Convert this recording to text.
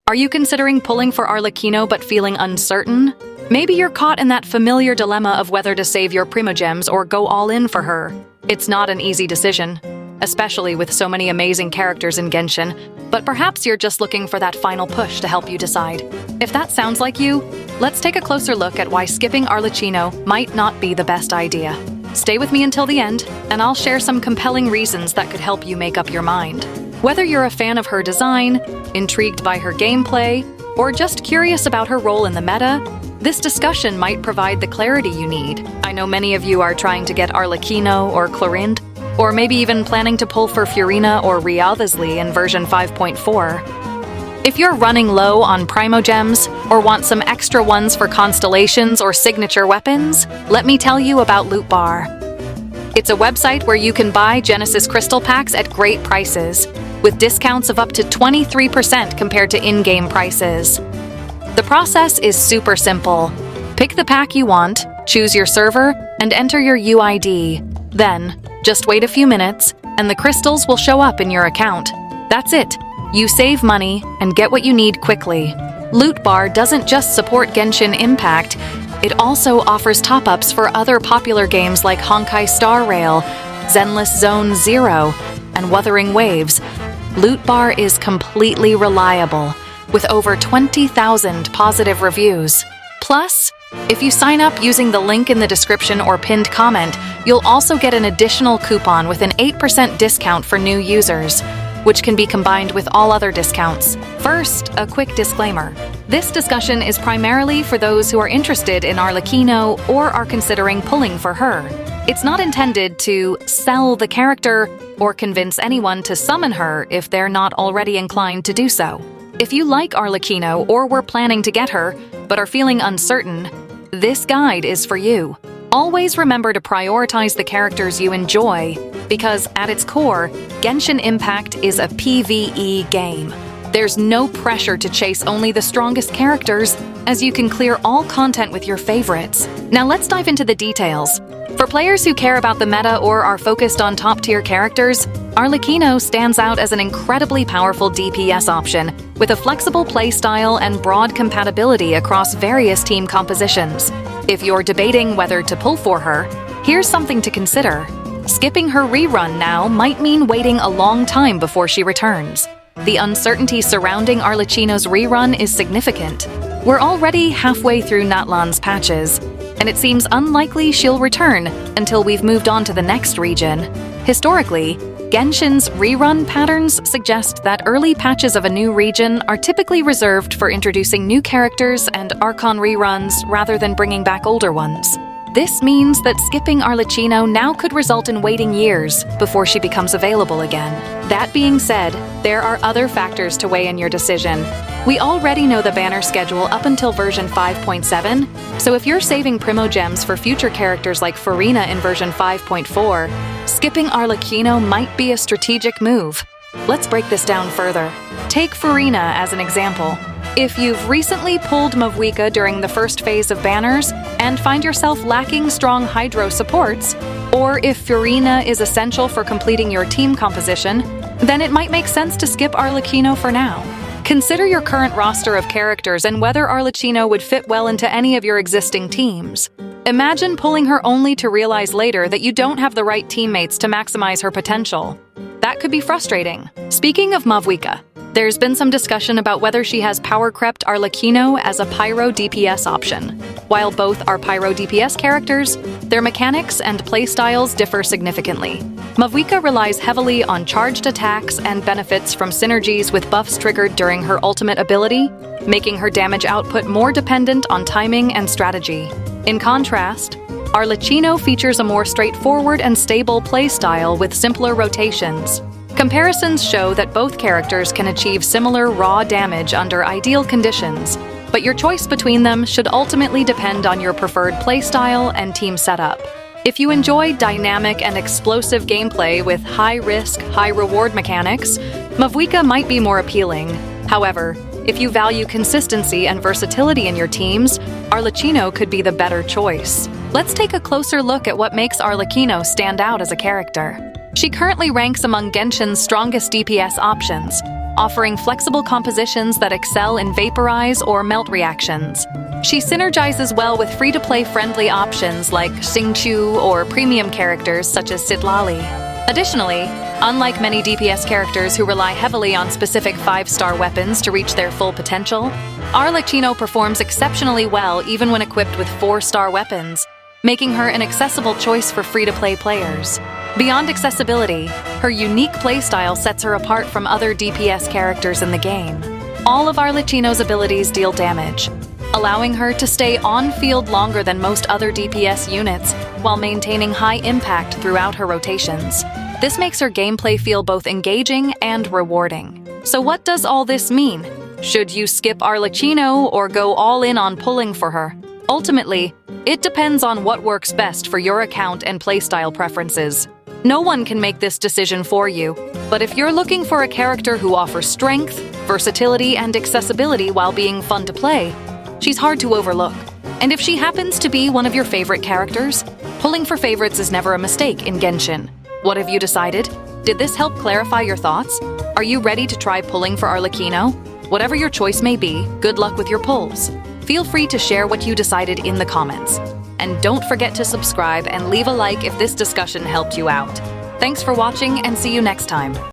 Are you considering pulling for Arlecchino but feeling uncertain? Maybe you're caught in that familiar dilemma of whether to save your Primogems or go all in for her. It's not an easy decision, especially with so many amazing characters in Genshin, but perhaps you're just looking for that final push to help you decide. If that sounds like you, let's take a closer look at why skipping Arlecchino might not be the best idea. Stay with me until the end, and I'll share some compelling reasons that could help you make up your mind. Whether you're a fan of her design, intrigued by her gameplay, or just curious about her role in the meta, this discussion might provide the clarity you need. I know many of you are trying to get Arlecchino or Clorinde, or maybe even planning to pull for Furina or Rialthasli in version 5.4. If you're running low on Primogems, or want some extra ones for constellations or signature weapons, let me tell you about Loot Bar. It's a website where you can buy Genesis Crystal Packs at great prices, with discounts of up to 23% compared to in-game prices. The process is super simple. Pick the pack you want, choose your server, and enter your UID. Then, just wait a few minutes, and the crystals will show up in your account. That's it. You save money and get what you need quickly. Loot Bar doesn't just support Genshin Impact, it also offers top-ups for other popular games like Honkai Star Rail, Zenless Zone Zero, and Wuthering Waves. Loot Bar is completely reliable, with over 20,000 positive reviews. Plus, if you sign up using the link in the description or pinned comment, you'll also get an additional coupon with an 8% discount for new users, which can be combined with all other discounts. First, a quick disclaimer. This discussion is primarily for those who are interested in Arlecchino or are considering pulling for her. It's not intended to sell the character or convince anyone to summon her if they're not already inclined to do so. If you like Arlecchino or were planning to get her, but are feeling uncertain, this guide is for you. Always remember to prioritize the characters you enjoy, because at its core, Genshin Impact is a PvE game. There's no pressure to chase only the strongest characters, as you can clear all content with your favorites. Now let's dive into the details. For players who care about the meta or are focused on top-tier characters, Arlecchino stands out as an incredibly powerful DPS option, with a flexible playstyle and broad compatibility across various team compositions. If you're debating whether to pull for her, here's something to consider. Skipping her rerun now might mean waiting a long time before she returns. The uncertainty surrounding Arlecchino's rerun is significant. We're already halfway through Natlan's patches, and it seems unlikely she'll return until we've moved on to the next region. Historically, Genshin's rerun patterns suggest that early patches of a new region are typically reserved for introducing new characters and Archon reruns rather than bringing back older ones. This means that skipping Arlecchino now could result in waiting years before she becomes available again. That being said, there are other factors to weigh in your decision. We already know the banner schedule up until version 5.7, so if you're saving Primogems for future characters like Furina in version 5.4, skipping Arlecchino might be a strategic move. Let's break this down further. Take Furina as an example. If you've recently pulled Mavuika during the first phase of banners and find yourself lacking strong Hydro supports, or if Furina is essential for completing your team composition, then it might make sense to skip Arlecchino for now. Consider your current roster of characters and whether Arlecchino would fit well into any of your existing teams. Imagine pulling her only to realize later that you don't have the right teammates to maximize her potential. That could be frustrating. Speaking of Mavuika, there's been some discussion about whether she has power-crept Arlecchino as a Pyro DPS option. While both are Pyro DPS characters, their mechanics and playstyles differ significantly. Mavuika relies heavily on charged attacks and benefits from synergies with buffs triggered during her ultimate ability, making her damage output more dependent on timing and strategy. In contrast, Arlecchino features a more straightforward and stable playstyle with simpler rotations. Comparisons show that both characters can achieve similar raw damage under ideal conditions, but your choice between them should ultimately depend on your preferred playstyle and team setup. If you enjoy dynamic and explosive gameplay with high-risk, high-reward mechanics, Mavuika might be more appealing. However, if you value consistency and versatility in your teams, Arlecchino could be the better choice. Let's take a closer look at what makes Arlecchino stand out as a character. She currently ranks among Genshin's strongest DPS options, offering flexible compositions that excel in vaporize or melt reactions. She synergizes well with free-to-play friendly options like Xingqiu or premium characters such as Citlali. Additionally, unlike many DPS characters who rely heavily on specific 5-star weapons to reach their full potential, Arlecchino performs exceptionally well even when equipped with 4-star weapons, making her an accessible choice for free-to-play players. Beyond accessibility, her unique playstyle sets her apart from other DPS characters in the game. All of Arlecchino's abilities deal damage, allowing her to stay on-field longer than most other DPS units while maintaining high impact throughout her rotations. This makes her gameplay feel both engaging and rewarding. So what does all this mean? Should you skip Arlecchino or go all in on pulling for her? Ultimately, it depends on what works best for your account and playstyle preferences. No one can make this decision for you, but if you're looking for a character who offers strength, versatility, and accessibility while being fun to play, she's hard to overlook. And if she happens to be one of your favorite characters, pulling for favorites is never a mistake in Genshin. What have you decided? Did this help clarify your thoughts? Are you ready to try pulling for Arlecchino? Whatever your choice may be, good luck with your pulls. Feel free to share what you decided in the comments. And don't forget to subscribe and leave a like if this discussion helped you out. Thanks for watching and see you next time.